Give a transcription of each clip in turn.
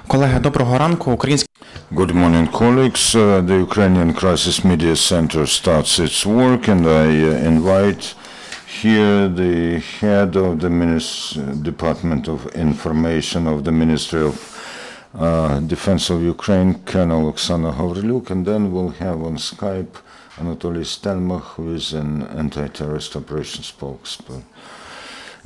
Колеги, доброго ранку. Good morning, colleagues. The Ukrainian Crisis Media Center starts its work, and I invite here the head of the Department of Information of the Ministry of Defense of Ukraine, Colonel Oksana, and then we'll have on Skype Anatoliy Stelmakh, who is an anti-terrorist operations spokesman.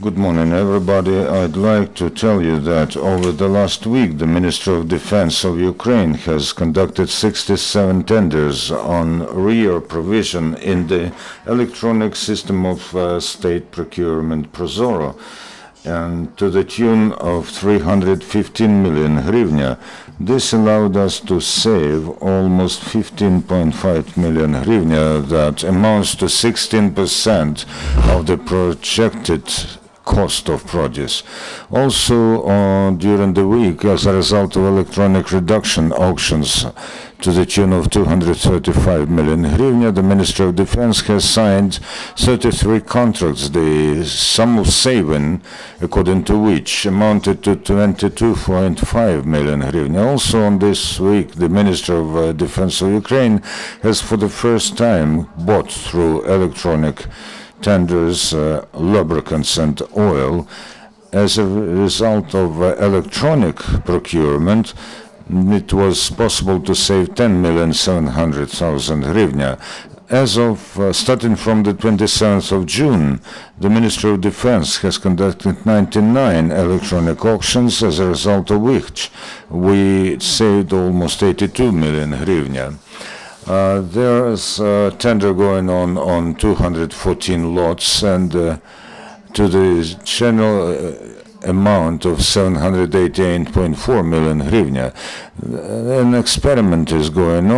Good morning, everybody. I'd like to tell you that over the last week, the Ministry of Defense of Ukraine has conducted 67 tenders on rear provision in the electronic system of state procurement ProZorro, and to the tune of 315 million hryvnia. This allowed us to save almost 15.5 million hryvnia, that amounts to 16% of the projected cost of produce. Also, during the week, as a result of electronic reduction auctions to the tune of 235 million hryvnia, the Ministry of Defense has signed 33 contracts, the sum of saving, according to which, amounted to 22.5 million hryvnia. Also, on this week, the Ministry of Defense of Ukraine has for the first time bought through electronic tenders, lubricants and oil. As a result of electronic procurement, it was possible to save 10,700,000 hryvnia. As of starting from the 27th of June, the Ministry of Defense has conducted 99 electronic auctions, as a result of which we saved almost 82 million hryvnia. There is a tender going on 214 lots, and to the general amount of 788.4 million hryvnia. An experiment is going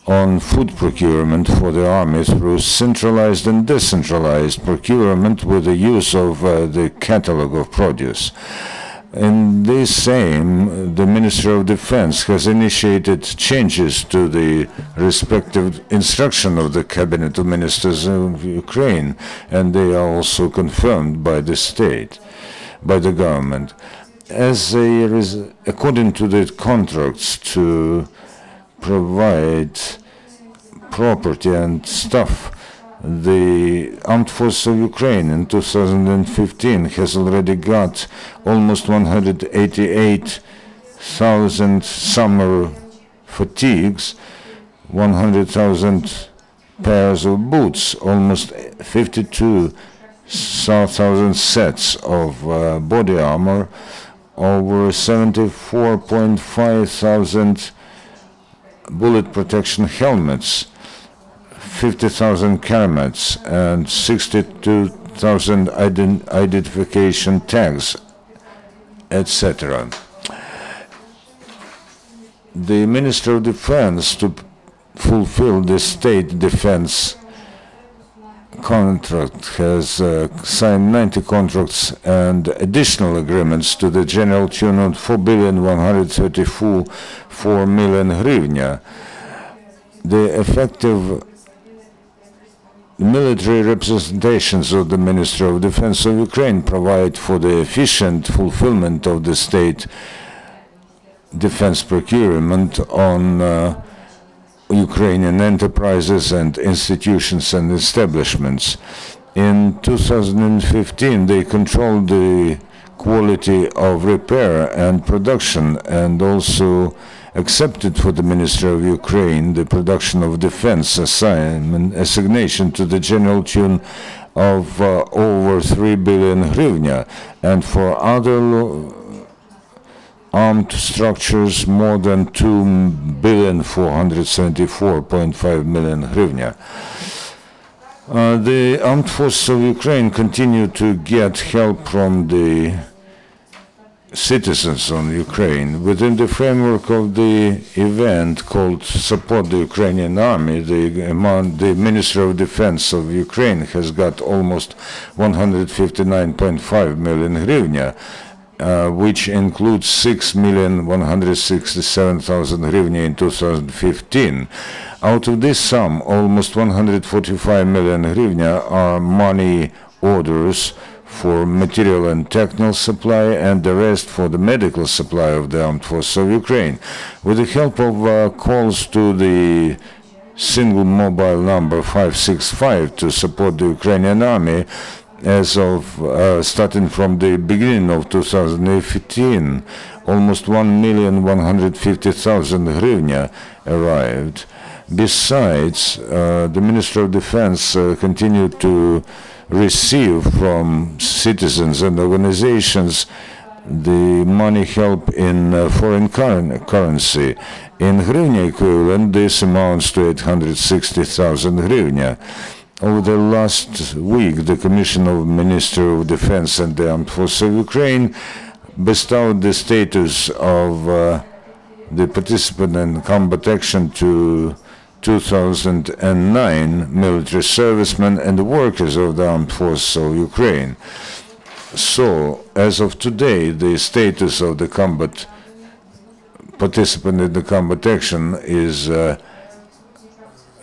on food procurement for the army through centralized and decentralized procurement with the use of the catalog of produce. In this same, the Ministry of Defense has initiated changes to the respective instruction of the Cabinet of Ministers of Ukraine, and they are also confirmed by the state, by the government. According to the contracts to provide property and stuff, the Armed Forces of Ukraine in 2015 has already got almost 188,000 summer fatigues, 100,000 pairs of boots, almost 52,000 sets of body armor, over 74,500 bullet protection helmets, 50,000 karmets, and 62,000 identification tags, etc. The Ministry of Defense, to fulfill the state defense contract, has signed 90 contracts and additional agreements to the general tune of 4,134 million hryvnia. The effective military representations of the Ministry of Defense of Ukraine provide for the efficient fulfillment of the state defense procurement on Ukrainian enterprises and institutions and establishments. In 2015, they controlled the quality of repair and production, and also accepted for the Ministry of Ukraine the production of defense assignation to the general tune of over 3 billion hryvnia, and for other armed structures more than 2,474.5 million hryvnia. The Armed Forces of Ukraine continue to get help from the citizens on Ukraine. Within the framework of the event called Support the Ukrainian Army, the Ministry of Defense of Ukraine has got almost 159.5 million hryvnia, which includes 6,167,000 hryvnia in 2015. Out of this sum, almost 145 million hryvnia are money orders for material and technical supply, and the rest for the medical supply of the armed forces of Ukraine. With the help of calls to the single mobile number 565 to support the Ukrainian army, as of starting from the beginning of 2015, almost 1,150,000 hryvnia arrived. Besides, the Ministry of Defense continued to receive from citizens and organizations the money help in foreign currency. In hryvnia equivalent, this amounts to 860,000 hryvnia. Over the last week, the Commission of Minister of Defense and the Armed Forces of Ukraine bestowed the status of the participant in combat action to 2009 military servicemen and workers of the Armed Forces of Ukraine. So, as of today, the status of the combat participant in the combat action is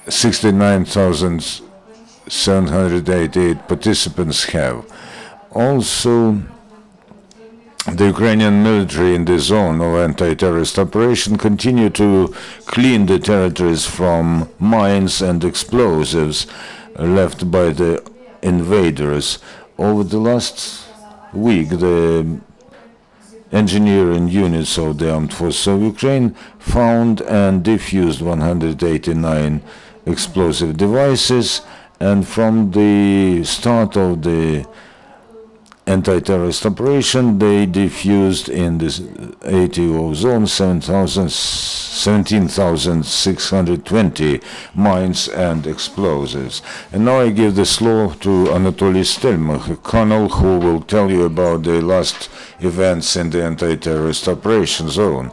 69,788 participants have. Also, the Ukrainian military in the zone of anti-terrorist operation continue to clean the territories from mines and explosives left by the invaders. Over the last week, the engineering units of the Armed Forces of Ukraine found and defused 189 explosive devices, and from the start of the anti-terrorist operation, they defused in this ATO zone 17,620 mines and explosives. And now I give the floor to Anatoliy Stelmakh, a colonel who will tell you about the last events in the anti-terrorist operation zone.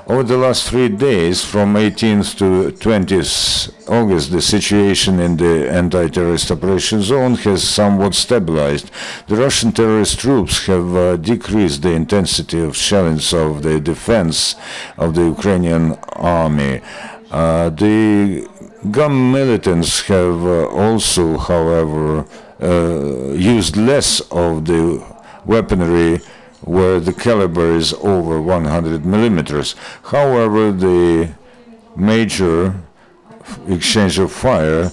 Over the last 3 days, from 18th to 20th August, the situation in the anti-terrorist operation zone has somewhat stabilized. The Russian terrorist troops have decreased the intensity of shellings of the defense of the Ukrainian army. The GUM militants have also, however, used less of the weaponry where the caliber is over 100 millimeters. However, the major exchange of fire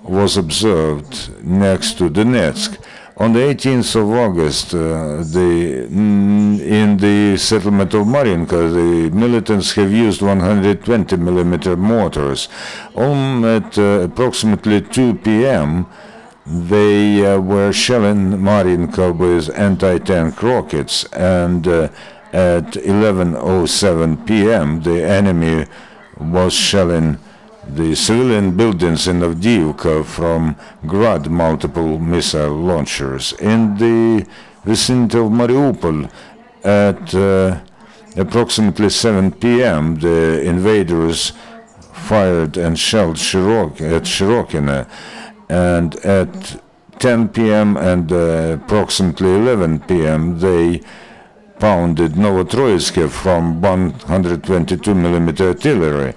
was observed next to Donetsk. On the 18th of August, in the settlement of Mariinka, the militants have used 120 millimeter mortars. At approximately 2 p.m., they were shelling Mariinka with anti-tank rockets, and at 11:07 p.m. the enemy was shelling the civilian buildings in Avdiivka from Grad multiple missile launchers. In the vicinity of Mariupol, at approximately 7 p.m. the invaders fired and shelled at Shirokino, and at 10 p.m. and approximately 11 p.m. they pounded Novotroitsk from 122 millimeter artillery.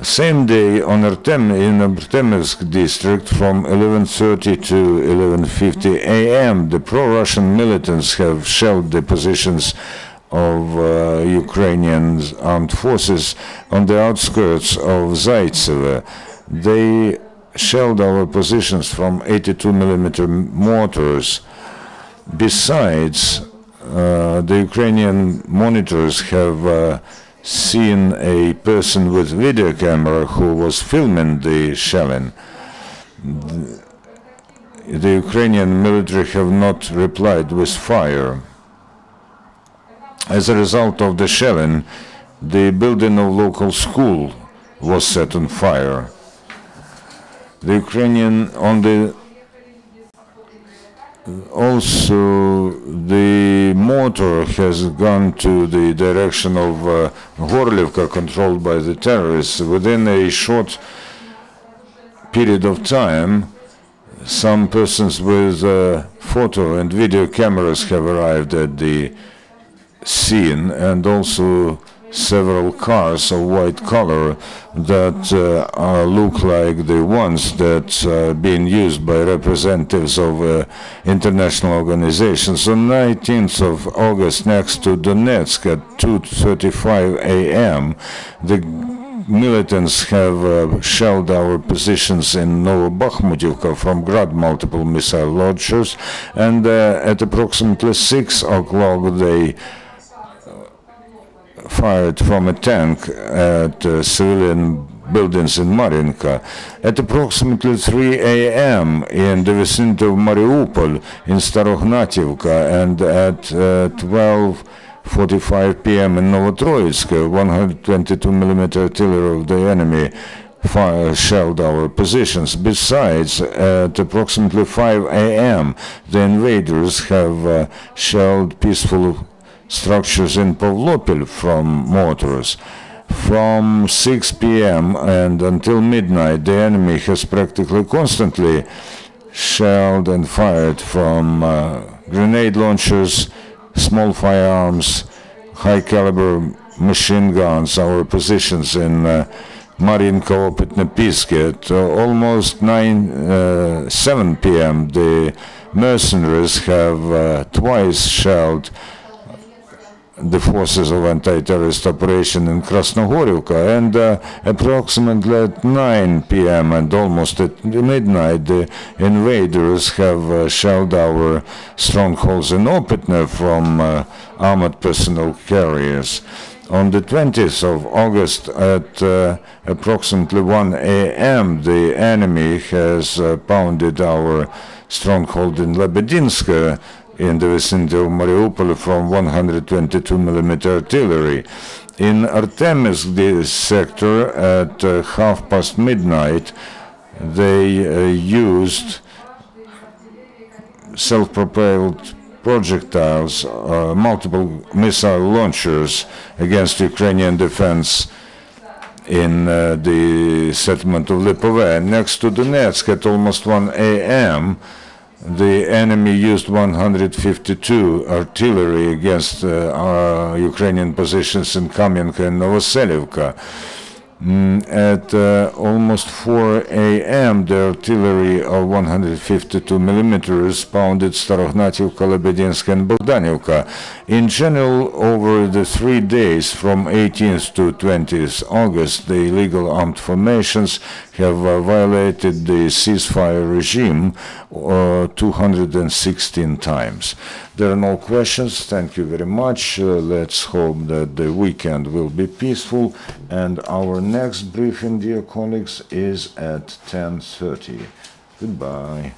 Same day in Artemivsk district from 11:30 to 11:50 a.m. the pro-Russian militants have shelled the positions of Ukrainian armed forces on the outskirts of Zaitsevo. They shelled our positions from 82 millimeter mortars. Besides, the Ukrainian monitors have seen a person with video camera who was filming the shelling. The Ukrainian military have not replied with fire. As a result of the shelling, the building of local school was set on fire. The Ukrainian also the mortar has gone to the direction of Gavryljyk, controlled by the terrorists. Within a short period of time, some persons with photo and video cameras have arrived at the scene, and also several cars of white color that look like the ones that are being used by representatives of international organizations. On 19th of August, next to Donetsk at 2:35 a.m., the militants have shelled our positions in Novobakhmutivka from Grad multiple missile launchers, and at approximately 6 o'clock they fired from a tank at civilian buildings in Marinka. At approximately 3 a.m. in the vicinity of Mariupol in Starohnativka, and at 12:45 p.m. in Novotroitsk, 122mm artillery of the enemy shelled our positions. Besides, at approximately 5 a.m., the invaders have shelled peaceful structures in Pavlopil from mortars. From 6 p.m. and until midnight, the enemy has practically constantly shelled and fired from grenade launchers, small firearms, high-caliber machine guns, our positions in Marinka, Opetnopisk. At almost 7 p.m., the mercenaries have twice shelled the forces of anti-terrorist operation in Krasnogorivka, and approximately at 9 p.m. and almost at midnight, the invaders have shelled our strongholds in Opetne from armored personnel carriers. On the 20th of August at approximately 1 a.m., the enemy has pounded our stronghold in Lebedinsk in the vicinity of Mariupol from 122mm artillery. In Artemivsk, this sector, at half past midnight, they used self-propelled projectiles, multiple missile launchers against Ukrainian defense in the settlement of Lipove. Next to Donetsk, at almost 1 a.m., the enemy used 152 artillery against our Ukrainian positions in Kamenka and Novoselivka. At almost 4 a.m., the artillery of 152mm pounded Starohnativka, Lebedinsk, and Bogdanivka. In general, over the 3 days from 18th to 20th August, the illegal armed formations have violated the ceasefire regime 216 times. There are no questions. Thank you very much. Let's hope that the weekend will be peaceful. And our next briefing, dear colleagues, is at 10:30. Goodbye.